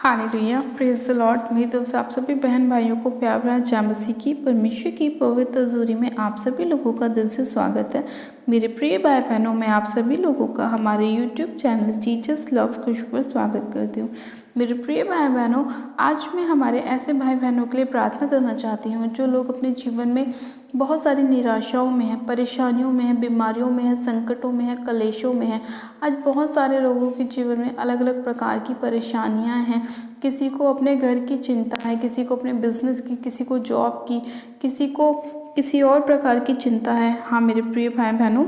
Hallelujah, praise the Lord. मेरी तरफ से आप सभी बहन भाइयों को प्यार भरा जय मसीह की परमेश्वर की पवित्र हजूरी में आप सभी लोगों का दिल से स्वागत है। मेरे प्रिय भाई बहनों, मैं आप सभी लोगों का हमारे YouTube चैनल जीसस लव्स खुश पर स्वागत करती हूँ। मेरे प्रिय भाई बहनों, आज मैं हमारे ऐसे भाई बहनों के लिए प्रार्थना करना चाहती हूँ जो लोग अपने जीवन में बहुत सारी निराशाओं में हैं, परेशानियों में हैं, बीमारियों में हैं, संकटों में हैं, कलेशों में हैं। आज बहुत सारे लोगों के जीवन में अलग अलग प्रकार की परेशानियां हैं। किसी को अपने घर की चिंता है, किसी को अपने बिजनेस की, किसी को जॉब की, किसी को किसी और प्रकार की चिंता है। हाँ मेरे प्रिय भाई बहनों,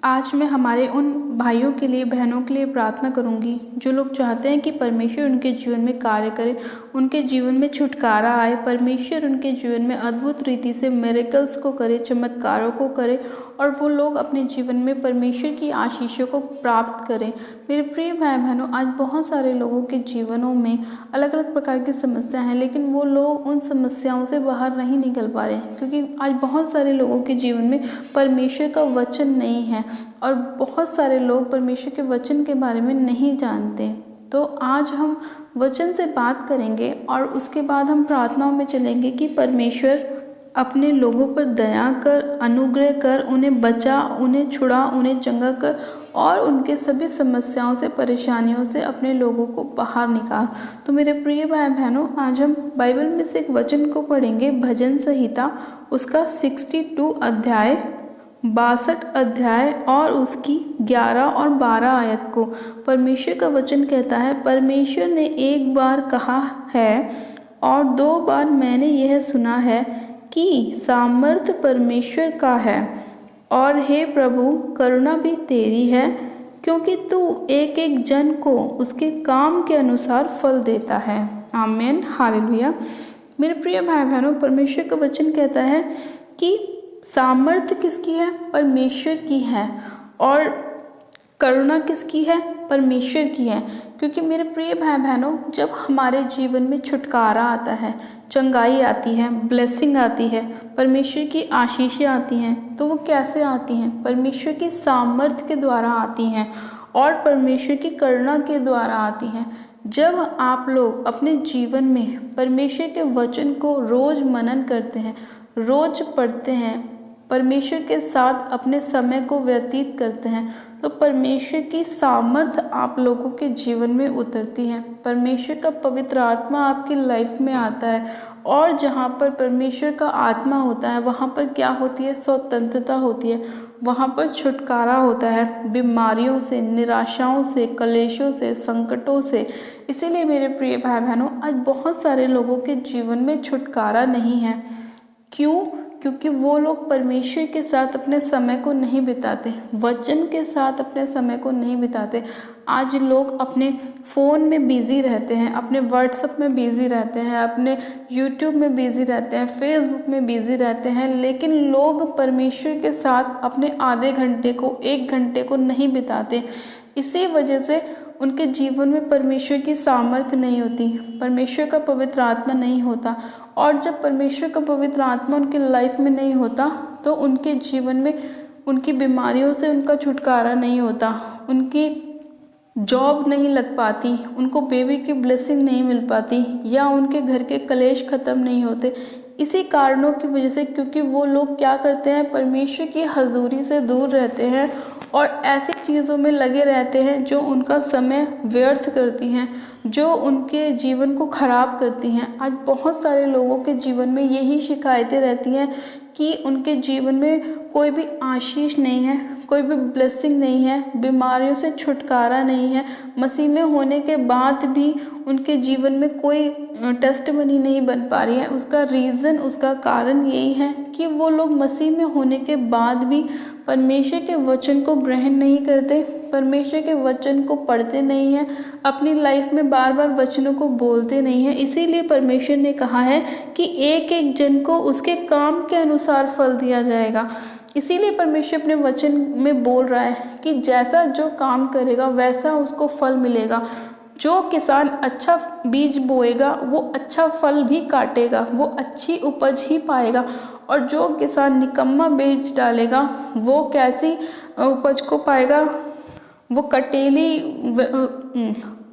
आज मैं हमारे उन भाइयों के लिए, बहनों के लिए प्रार्थना करूंगी जो लोग चाहते हैं कि परमेश्वर उनके जीवन में कार्य करे, उनके जीवन में छुटकारा आए, परमेश्वर उनके जीवन में अद्भुत रीति से मिरेकल्स को करे, चमत्कारों को करे और वो लोग अपने जीवन में परमेश्वर की आशीषों को प्राप्त करें। मेरे प्रिय भाई बहनों, आज बहुत सारे लोगों के जीवनों में अलग अलग प्रकार की समस्या हैं, लेकिन वो लोग उन समस्याओं से बाहर नहीं निकल पा रहे हैं क्योंकि आज बहुत सारे लोगों के जीवन में परमेश्वर का वचन नहीं है और बहुत सारे लोग परमेश्वर के वचन के बारे में नहीं जानते। तो आज हम वचन से बात करेंगे और उसके बाद हम प्रार्थनाओं में चलेंगे कि परमेश्वर अपने लोगों पर दया कर, अनुग्रह कर, उन्हें बचा, उन्हें छुड़ा, उन्हें चंगा कर और उनके सभी समस्याओं से, परेशानियों से अपने लोगों को बाहर निकाल। तो मेरे प्रिय भाई बहनों, आज हम बाइबल में से एक वचन को पढ़ेंगे, भजन संहिता उसका 62 अध्याय, 62 अध्याय और उसकी 11 और 12 आयत को। परमेश्वर का वचन कहता है, परमेश्वर ने एक बार कहा है और 2 बार मैंने यह सुना है कि सामर्थ परमेश्वर का है और हे प्रभु करुणा भी तेरी है, क्योंकि तू एक एक जन को उसके काम के अनुसार फल देता है। आमीन, हालेलुया। मेरे प्रिय भाई बहनों, परमेश्वर का वचन कहता है कि सामर्थ किसकी है? परमेश्वर की है। और करुणा किसकी है? परमेश्वर की है। क्योंकि मेरे प्रिय भाई बहनों, जब हमारे जीवन में छुटकारा आता है, चंगाई आती है, ब्लेसिंग आती है, परमेश्वर की आशीषें आती हैं, तो वो कैसे आती हैं? परमेश्वर की सामर्थ के द्वारा आती हैं और परमेश्वर की करुणा के द्वारा आती हैं। जब आप लोग अपने जीवन में परमेश्वर के वचन को रोज मनन करते हैं, रोज पढ़ते हैं, परमेश्वर के साथ अपने समय को व्यतीत करते हैं, तो परमेश्वर की सामर्थ आप लोगों के जीवन में उतरती है। परमेश्वर का पवित्र आत्मा आपकी लाइफ में आता है और जहाँ पर परमेश्वर का आत्मा होता है वहाँ पर क्या होती है? स्वतंत्रता होती है। वहाँ पर छुटकारा होता है बीमारियों से, निराशाओं से, कलेशों से, संकटों से। इसीलिए मेरे प्रिय भाई बहनों, आज बहुत सारे लोगों के जीवन में छुटकारा नहीं है। क्यों? क्योंकि वो लोग परमेश्वर के साथ अपने समय को नहीं बिताते, वचन के साथ अपने समय को नहीं बिताते। आज लोग अपने फ़ोन में बिज़ी रहते हैं, अपने व्हाट्सएप में बिज़ी रहते हैं, अपने यूट्यूब में बिज़ी रहते हैं, फेसबुक में बिज़ी रहते हैं, लेकिन लोग परमेश्वर के साथ अपने आधे घंटे को, 1 घंटे को नहीं बिताते। इसी वजह से उनके जीवन में परमेश्वर की सामर्थ्य नहीं होती, परमेश्वर का पवित्र आत्मा नहीं होता। और जब परमेश्वर का पवित्र आत्मा उनकी लाइफ में नहीं होता तो उनके जीवन में उनकी बीमारियों से उनका छुटकारा नहीं होता, उनकी जॉब नहीं लग पाती, उनको बेबी की ब्लेसिंग नहीं मिल पाती या उनके घर के कलेश ख़त्म नहीं होते। इसी कारणों की वजह से, क्योंकि वो लोग क्या करते हैं? परमेश्वर की हजूरी से दूर रहते हैं और ऐसी चीज़ों में लगे रहते हैं जो उनका समय व्यर्थ करती हैं, जो उनके जीवन को ख़राब करती हैं। आज बहुत सारे लोगों के जीवन में यही शिकायतें रहती हैं कि उनके जीवन में कोई भी आशीष नहीं है, कोई भी ब्लेसिंग नहीं है, बीमारियों से छुटकारा नहीं है। मसीह में होने के बाद भी उनके जीवन में कोई टेस्टिमनी नहीं बन पा रही है। उसका रीज़न, उसका कारण यही है कि वो लोग मसीह में होने के बाद भी परमेश्वर के वचन को ग्रहण नहीं करते, परमेश्वर के वचन को पढ़ते नहीं हैं, अपनी लाइफ में बार बार वचनों को बोलते नहीं हैं। इसीलिए परमेश्वर ने कहा है कि एक एक जन को उसके काम के अनुसार फल दिया जाएगा। इसीलिए परमेश्वर अपने वचन में बोल रहा है कि जैसा जो काम करेगा वैसा उसको फल मिलेगा। जो किसान अच्छा बीज बोएगा वो अच्छा फल भी काटेगा, वो अच्छी उपज ही पाएगा। और जो किसान निकम्मा बीज डालेगा वो कैसी उपज को पाएगा? वो कटेली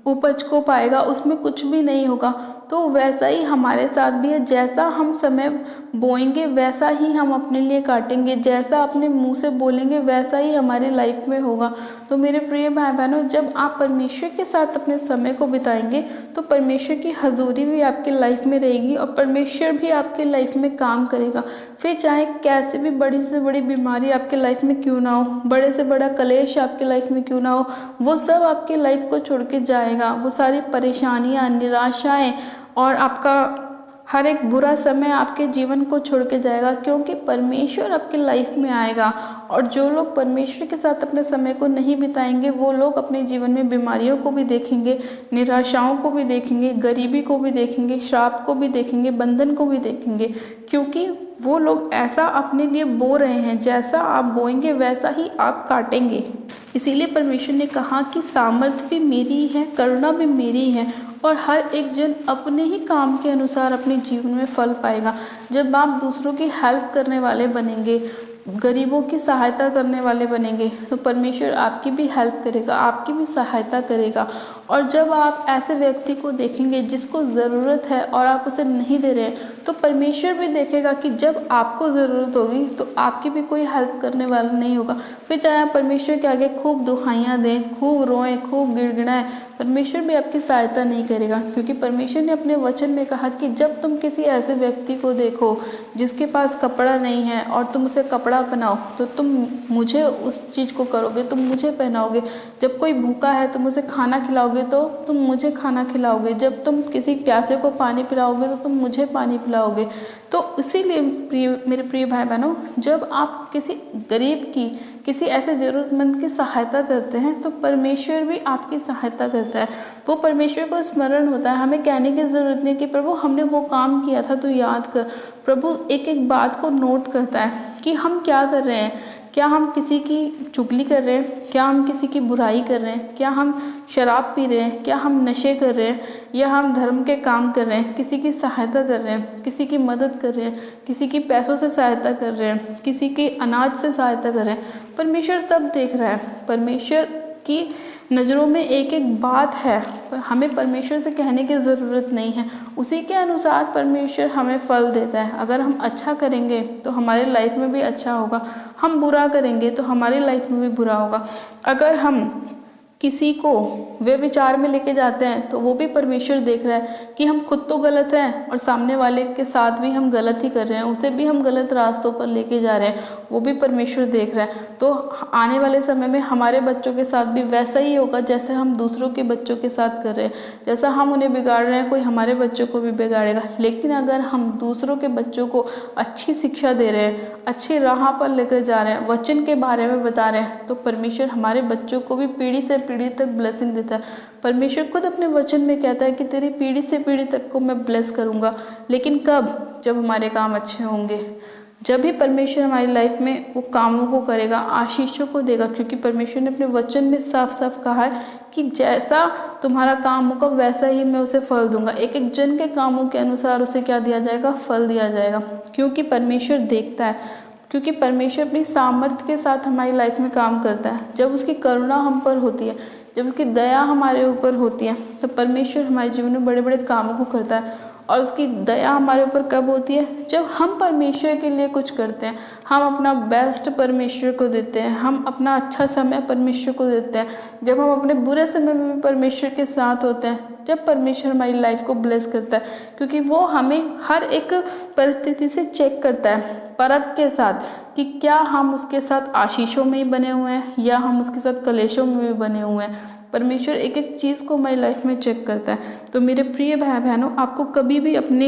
उपज को पाएगा, उसमें कुछ भी नहीं होगा। तो वैसा ही हमारे साथ भी है, जैसा हम समय बोएंगे वैसा ही हम अपने लिए काटेंगे, जैसा अपने मुंह से बोलेंगे वैसा ही हमारी लाइफ में होगा। तो मेरे प्रिय भाई बहनों, जब आप परमेश्वर के साथ अपने समय को बिताएंगे तो परमेश्वर की हजूरी भी आपकी लाइफ में रहेगी और परमेश्वर भी आपकी लाइफ में काम करेगा। फिर चाहे कैसे भी बड़ी से बड़ी बीमारी आपके लाइफ में क्यों ना हो, बड़े से बड़ा कलेश आपके लाइफ में क्यों ना हो, वो सब आपकी लाइफ को छोड़ के जाएगा। वो सारी परेशानियां, निराशाएं और आपका हर एक बुरा समय आपके जीवन को छोड़ के जाएगा, क्योंकि परमेश्वर आपके लाइफ में आएगा। और जो लोग परमेश्वर के साथ अपने समय को नहीं बिताएंगे वो लोग अपने जीवन में बीमारियों को भी देखेंगे, निराशाओं को भी देखेंगे, गरीबी को भी देखेंगे, श्राप को भी देखेंगे, बंधन को भी देखेंगे, क्योंकि वो लोग ऐसा अपने लिए बो रहे हैं, जैसा आप बोएंगे वैसा ही आप काटेंगे। इसीलिए परमेश्वर ने कहा कि सामर्थ्य भी मेरी ही है, करुणा भी मेरी है और हर एक जन अपने ही काम के अनुसार अपने जीवन में फल पाएगा। जब आप दूसरों की हेल्प करने वाले बनेंगे, गरीबों की सहायता करने वाले बनेंगे, तो परमेश्वर आपकी भी हेल्प करेगा, आपकी भी सहायता करेगा। और जब आप ऐसे व्यक्ति को देखेंगे जिसको ज़रूरत है और आप उसे नहीं दे रहे हैं, तो परमेश्वर भी देखेगा कि जब आपको ज़रूरत होगी तो आपकी भी कोई हेल्प करने वाला नहीं होगा। फिर चाहे आप परमेश्वर के आगे खूब दुहाइयाँ दें, खूब रोएं, खूब गिड़गिड़ाएं, परमेश्वर भी आपकी सहायता नहीं करेगा, क्योंकि परमेश्वर ने अपने वचन में कहा कि जब तुम किसी ऐसे व्यक्ति को देखो जिसके पास कपड़ा नहीं है और तुम उसे कपड़ा पहनाओ, तो तुम मुझे उस चीज़ को करोगे, तुम मुझे पहनाओगे। जब कोई भूखा है तुम उसे खाना खिलाओगे तो तुम मुझे खाना खिलाओगे। जब तुम किसी प्यासे को पानी पिलाओगे तो तुम मुझे पानी पिलाओगे। तो इसीलिए मेरे प्रिय भाई बहनों, जब आप किसी गरीब की, किसी ऐसे ज़रूरतमंद की सहायता करते हैं तो परमेश्वर भी आपकी सहायता करता है। वो परमेश्वर को स्मरण होता है, हमें कहने की ज़रूरत नहीं कि प्रभु हमने वो काम किया था तो याद कर। प्रभु एक एक बात को नोट करता है कि हम क्या कर रहे हैं। क्या हम किसी की चुगली कर रहे हैं, क्या हम किसी की बुराई कर रहे हैं, क्या हम शराब पी रहे हैं, क्या हम नशे कर रहे हैं, या हम धर्म के काम कर रहे हैं, किसी की सहायता कर रहे हैं, किसी की मदद कर रहे हैं, किसी की पैसों से सहायता कर रहे हैं, किसी के अनाज से सहायता कर रहे हैं। परमेश्वर सब देख रहा है। परमेश्वर की नज़रों में एक एक बात है, हमें परमेश्वर से कहने की ज़रूरत नहीं है। उसी के अनुसार परमेश्वर हमें फल देता है। अगर हम अच्छा करेंगे तो हमारे लाइफ में भी अच्छा होगा, हम बुरा करेंगे तो हमारी लाइफ में भी बुरा होगा। अगर हम किसी को वे विचार में लेके जाते हैं तो वो भी परमेश्वर देख रहा है कि हम खुद तो गलत हैं और सामने वाले के साथ भी हम गलत ही कर रहे हैं, उसे भी हम गलत रास्तों पर लेके जा रहे हैं, वो भी परमेश्वर देख रहा है। तो आने वाले समय में हमारे बच्चों के साथ भी वैसा ही होगा जैसे हम दूसरों के बच्चों के साथ कर रहे हैं। जैसा हम उन्हें बिगाड़ रहे हैं, कोई हमारे बच्चों को भी बिगाड़ेगा। लेकिन अगर हम दूसरों के बच्चों को अच्छी शिक्षा दे रहे हैं, अच्छी राह पर लेकर जा रहे हैं, वचन के बारे में बता रहे हैं, तो परमेश्वर हमारे बच्चों को भी पीढ़ी से पीढ़ी तक ब्लेसिंग देता है। परमेश्वर खुद अपने वचन में कहता है कि तेरी पीढ़ी से पीढ़ी तक को मैं ब्लेस करूंगा। लेकिन कब? जब हमारे काम अच्छे होंगे, जब भी परमेश्वर हमारी लाइफ में वो कामों को करेगा, आशीषों को देगा। क्योंकि परमेश्वर ने अपने वचन में साफ साफ कहा है कि जैसा तुम्हारा काम होगा वैसा ही मैं उसे फल दूंगा। एक एक जन के कामों के अनुसार उसे क्या दिया जाएगा? फल दिया जाएगा। क्योंकि परमेश्वर देखता है, क्योंकि परमेश्वर अपनी सामर्थ्य के साथ हमारी लाइफ में काम करता है। जब उसकी करुणा हम पर होती है, जब उसकी दया हमारे ऊपर होती है, तो परमेश्वर हमारे जीवन में बड़े बड़े कामों को करता है। और उसकी दया हमारे ऊपर कब होती है? जब हम परमेश्वर के लिए कुछ करते हैं, हम अपना बेस्ट परमेश्वर को देते हैं, हम अपना अच्छा समय परमेश्वर को देते हैं, जब हम अपने बुरे समय में भी परमेश्वर के साथ होते हैं, जब परमेश्वर हमारी लाइफ को ब्लेस करता है। क्योंकि वो हमें हर एक परिस्थिति से चेक करता है परख के साथ कि क्या हम उसके साथ आशीषों में ही बने हुए हैं या हम उसके साथ कलेशों में भी बने हुए हैं। परमेश्वर एक एक चीज़ को हमारी लाइफ में चेक करता है। तो मेरे प्रिय भाई बहनों, आपको कभी भी अपने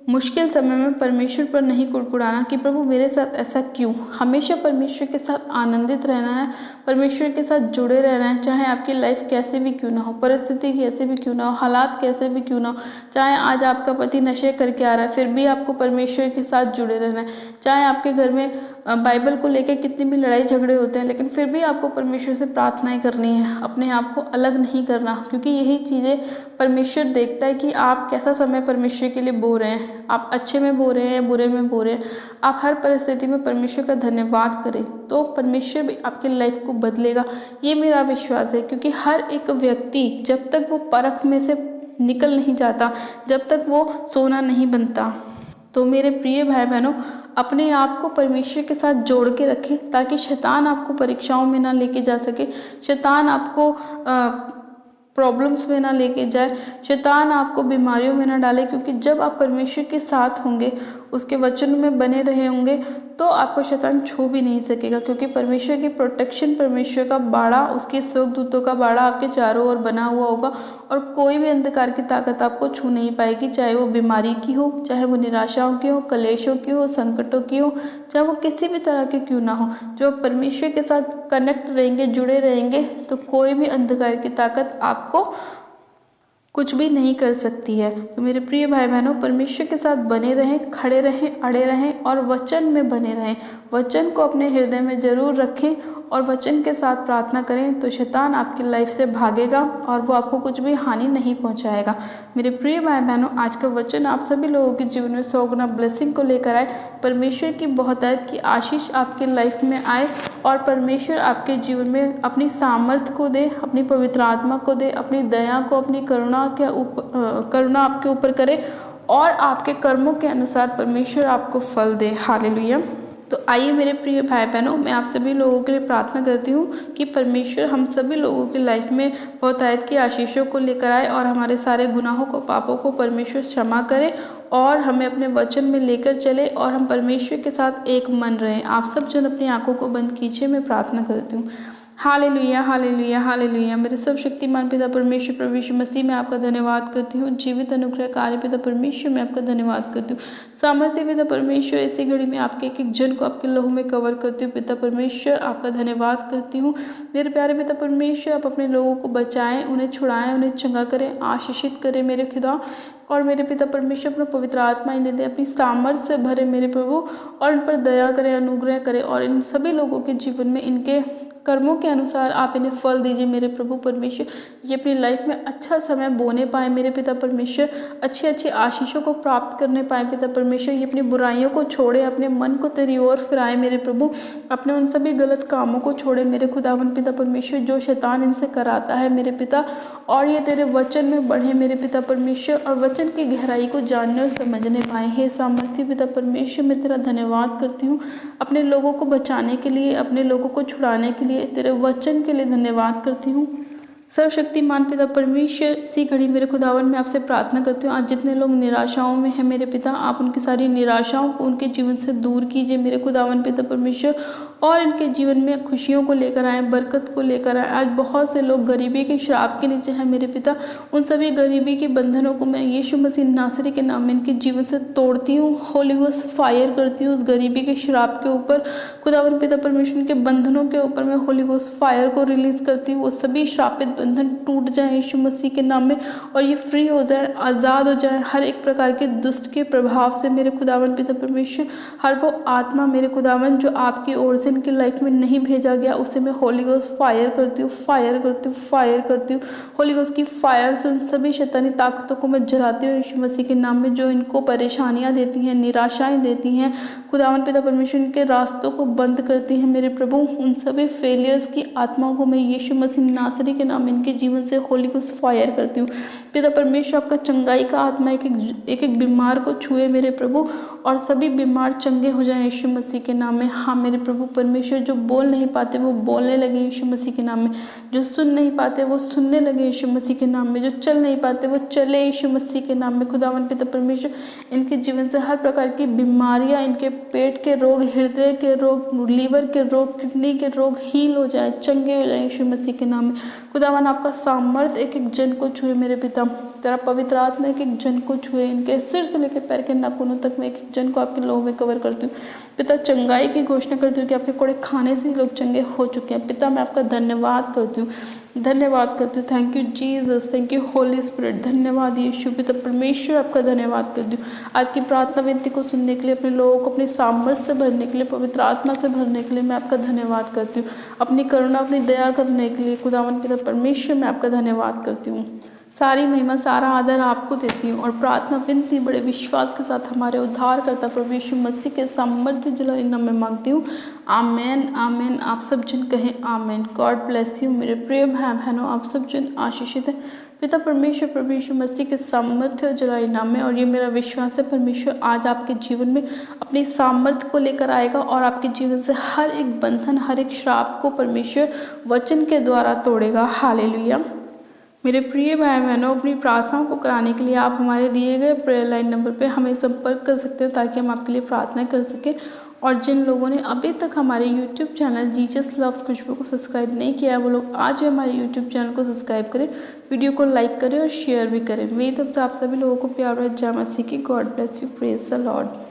मुश्किल समय में परमेश्वर पर नहीं कुड़कुड़ाना कि प्रभु मेरे साथ ऐसा क्यों। हमेशा परमेश्वर के साथ आनंदित रहना है, परमेश्वर के साथ जुड़े रहना है। चाहे आपकी लाइफ कैसे भी क्यों ना हो, परिस्थिति कैसे भी क्यों ना हो, हालात कैसे भी क्यों ना हो। चाहे आज आपका पति नशे करके आ रहा है, फिर भी आपको परमेश्वर के साथ जुड़े रहना है। चाहे आपके घर में बाइबल को लेकर कितनी भी लड़ाई झगड़े होते हैं, लेकिन फिर भी आपको परमेश्वर से प्रार्थनाएं करनी है, अपने आप को अलग नहीं करना, क्योंकि यही चीज़ें परमेश्वर देखता है कि आप कैसा समय परमेश्वर के लिए बो रहे हैं। आप अच्छे में बो रहे हैं, बुरे में बो रहे हैं, आप हर परिस्थिति में परमेश्वर का धन्यवाद करें तो परमेश्वर भी आपकी लाइफ को बदलेगा। ये मेरा विश्वास है, क्योंकि हर एक व्यक्ति जब तक वो परख में से निकल नहीं जाता, जब तक वो सोना नहीं बनता। तो मेरे प्रिय भाई बहनों, अपने आप को परमेश्वर के साथ जोड़ के रखें ताकि शैतान आपको परीक्षाओं में ना लेके जा सके, शैतान आपको प्रॉब्लम्स में ना लेके जाए, शैतान आपको बीमारियों में ना डाले। क्योंकि जब आप परमेश्वर के साथ होंगे, उसके वचन में बने रहे होंगे, तो आपको शैतान छू भी नहीं सकेगा, क्योंकि परमेश्वर की प्रोटेक्शन, परमेश्वर का बाड़ा, उसके स्वर्गदूतों का बाड़ा आपके चारों ओर बना हुआ होगा और कोई भी अंधकार की ताकत आपको छू नहीं पाएगी, चाहे वो बीमारी की हो, चाहे वो निराशाओं की हो, कलेशों की हो, संकटों की हो, चाहे वो किसी भी तरह के क्यों ना हो। जो परमेश्वर के साथ कनेक्ट रहेंगे, जुड़े रहेंगे, तो कोई भी अंधकार की ताकत आपको कुछ भी नहीं कर सकती है। तो मेरे प्रिय भाई बहनों, परमेश्वर के साथ बने रहें, खड़े रहें, अड़े रहें और वचन में बने रहें। वचन को अपने हृदय में जरूर रखें और वचन के साथ प्रार्थना करें, तो शैतान आपकी लाइफ से भागेगा और वो आपको कुछ भी हानि नहीं पहुंचाएगा। मेरे प्रिय भाई बहनों, आज का वचन आप सभी लोगों के जीवन में 100 गुना ब्लेसिंग को लेकर आए। परमेश्वर की बहुतायत की आशीष आपके लाइफ में आए और परमेश्वर आपके जीवन में अपनी सामर्थ्य को दे, अपनी पवित्र आत्मा को दे, अपनी दया को, अपनी करुणा आपके ऊपर करे और आपके कर्मों के अनुसार परमेश्वर आपको फल दे। हालेलुया। तो आइए मेरे प्रिय भाई बहनों, मैं आप सभी लोगों के लिए प्रार्थना करती हूँ कि परमेश्वर हम सभी लोगों की लाइफ में बहुतायत की आशीषों को लेकर आए और हमारे सारे गुनाहों को, पापों को परमेश्वर क्षमा करे और हमें अपने वचन में लेकर चले और हम परमेश्वर के साथ एक मन रहें। आप सब जन अपनी आंखों को बंद कीजिए, मैं प्रार्थना करती हूँ। Hallelujah, hallelujah, hallelujah. मेरे सब शक्तिमान पिता परमेश्वर प्रभु यीशु मसीह में आपका धन्यवाद करती हूँ। जीवित अनुग्रहकारी पिता परमेश्वर में आपका धन्यवाद करती हूँ। सामर्थ्य पिता परमेश्वर, इसी घड़ी में आपके एक एक जन को आपके लहू में कवर करती हूँ। पिता परमेश्वर, आपका धन्यवाद करती हूँ। मेरे प्यारे पिता परमेश्वर, आप अपने लोगों को बचाएं, उन्हें छुड़ाएं, उन्हें चंगा करें, आशीषित करें मेरे खुदा। और मेरे पिता परमेश्वर, अपना पवित्र आत्मा इन्हें दे, अपनी सामर्थ्य से भरे मेरे प्रभु, और इन पर दया करें, अनुग्रह करें और इन सभी लोगों के जीवन में इनके कर्मों के अनुसार आप इन्हें फल दीजिए मेरे प्रभु परमेश्वर। ये अपनी लाइफ में अच्छा समय बोने पाए मेरे पिता परमेश्वर, अच्छी अच्छी आशीषों को प्राप्त करने पाए पिता परमेश्वर। ये अपनी बुराइयों को छोड़े, अपने मन को तेरी ओर फिराए मेरे प्रभु, अपने उन सभी गलत कामों को छोड़े मेरे खुदावन पिता परमेश्वर जो शैतान इनसे कराता है मेरे पिता, और ये तेरे वचन में बढ़े मेरे पिता परमेश्वर और वचन की गहराई को जानने और समझने पाए। हे सामर्थ्य पिता परमेश्वर, मैं तेरा धन्यवाद करती हूँ अपने लोगों को बचाने के लिए, अपने लोगों को छुड़ाने के लिए, तेरे वचन के लिए धन्यवाद करती हूँ। सर्वशक्तिमान पिता परमेश्वर, इसी घड़ी मेरे खुदावन में आपसे प्रार्थना करती हूँ, आज जितने लोग निराशाओं में हैं मेरे पिता, आप उनकी सारी निराशाओं को उनके जीवन से दूर कीजिए मेरे खुदावन पिता परमेश्वर, और इनके जीवन में खुशियों को लेकर आए, बरकत को लेकर आए। आज बहुत से लोग गरीबी के श्राप के नीचे हैं मेरे पिता, उन सभी गरीबी के बंधनों को मैं यीशु मसीह नासरी के नाम में इनके जीवन से तोड़ती हूँ। होली गोस्ट फायर करती हूँ उस गरीबी के श्राप के ऊपर, खुदावन पिता परमेश्वर के बंधनों के ऊपर मैं होली गोस्ट फायर को रिलीज करती हूँ। वो सभी श्रापित बंधन टूट जाए यीशु मसीह के नाम में और ये फ्री हो जाए, आज़ाद हो जाए हर एक प्रकार के दुष्ट के प्रभाव से मेरे खुदावन पिता परमेश्वर। हर वो आत्मा मेरे खुदावन जो आपकी ओर से इनकी लाइफ में नहीं भेजा गया, उसे मैं होली गोस्ट फायर करती हूँ, फायर करती हूँ, फायर करती हूँ। होली गोस्ट की फायर से उन सभी शैतानी ताकतों को मैं जलाती हूँ यीशु मसीह के नाम में, जो इनको परेशानियाँ देती हैं, निराशाएँ देती हैं। खुदावन पिता परमेश्वर इनके रास्तों को बंद करती हैं मेरे प्रभु। उन सभी फेलियर्स की आत्माओं को मैं यीशु मसीह नासरी के नाम में इनके जीवन से होली गोस्ट फायर करती हूँ। पिता परमेश्वर, आपका चंगाई का आत्मा एक एक बीमार को छुए मेरे प्रभु, और सभी बीमार चंगे हो जाएं यीशु मसीह के नाम में। हाँ मेरे प्रभु परमेश्वर, जो बोल नहीं पाते वो बोलने लगे यीशु मसीह के नाम में, जो सुन नहीं पाते वो सुनने लगे यीशु मसीह के नाम में, जो चल नहीं पाते वो चले यीशु मसीह के नाम में। खुदावन पिता परमेश्वर, इनके जीवन से हर प्रकार की बीमारियां, इनके पेट के रोग, हृदय के रोग, लीवर के रोग, किडनी के रोग हील हो जाए, चंगे हो जाए यीशु मसीह के नाम में। खुदावन, आपका सामर्थ्य एक एक जन को छुए मेरे पिता, तेरा पवित्र आत्मा एक एक जन को छुए, इनके सिर से लेकर पैर के नाखूनों तक मैं एक एक जन को आपके लोगों में कवर करती हूँ पिता। चंगाई की घोषणा करती हूँ कि आपके कोड़े खाने से ही लोग चंगे हो चुके हैं पिता। मैं आपका धन्यवाद करती हूँ धन्यवाद करती हूँ। Thank you Jesus, thank you Holi spirit. धन्यवाद यीशु पिता परमेश्वर, आपका धन्यवाद करती हूँ आज की प्रार्थना विनती को सुनने के लिए, अपने लोगों को अपनी सामर्थ्य से भरने के लिए, पवित्र आत्मा से भरने के लिए मैं आपका धन्यवाद करती हूँ। अपनी करुणा, अपनी दया करने के लिए खुदावन पिता परमेश्वर मैं आपका धन्यवाद करती हूँ। सारी महिमा, सारा आदर आपको देती हूँ और प्रार्थना विनती बड़े विश्वास के साथ हमारे उद्धारकर्ता प्रभु यीशु मसीह के सामर्थ्य जलाली नाम में मांगती हूँ। आमेन आमेन। आप सब जन कहें आमेन। गॉड ब्लेस यू मेरे प्रिय भाई बहनों, आप सब जन आशीषित हैं पिता परमेश्वर प्रभु यीशु मसीह के सामर्थ्य और जलाली नाम में। और ये मेरा विश्वास है परमेश्वर आज आपके जीवन में अपनी सामर्थ्य को लेकर आएगा और आपके जीवन से हर एक बंधन, हर एक श्राप को परमेश्वर वचन के द्वारा तोड़ेगा। हालेलुया। मेरे प्रिय भाई बहनों, अपनी प्रार्थनाओं को कराने के लिए आप हमारे दिए गए प्रेयर लाइन नंबर पे हमें संपर्क कर सकते हैं ताकि हम आपके लिए प्रार्थना कर सकें। और जिन लोगों ने अभी तक हमारे YouTube चैनल जीसस लव्स खुशबू को सब्सक्राइब नहीं किया है, वो लोग आज ही हमारे YouTube चैनल को सब्सक्राइब करें, वीडियो को लाइक करें और शेयर भी करें। मेरी तरफ से आप सभी लोगों को प्यार और जय मसीह की। God bless you, praise the Lord.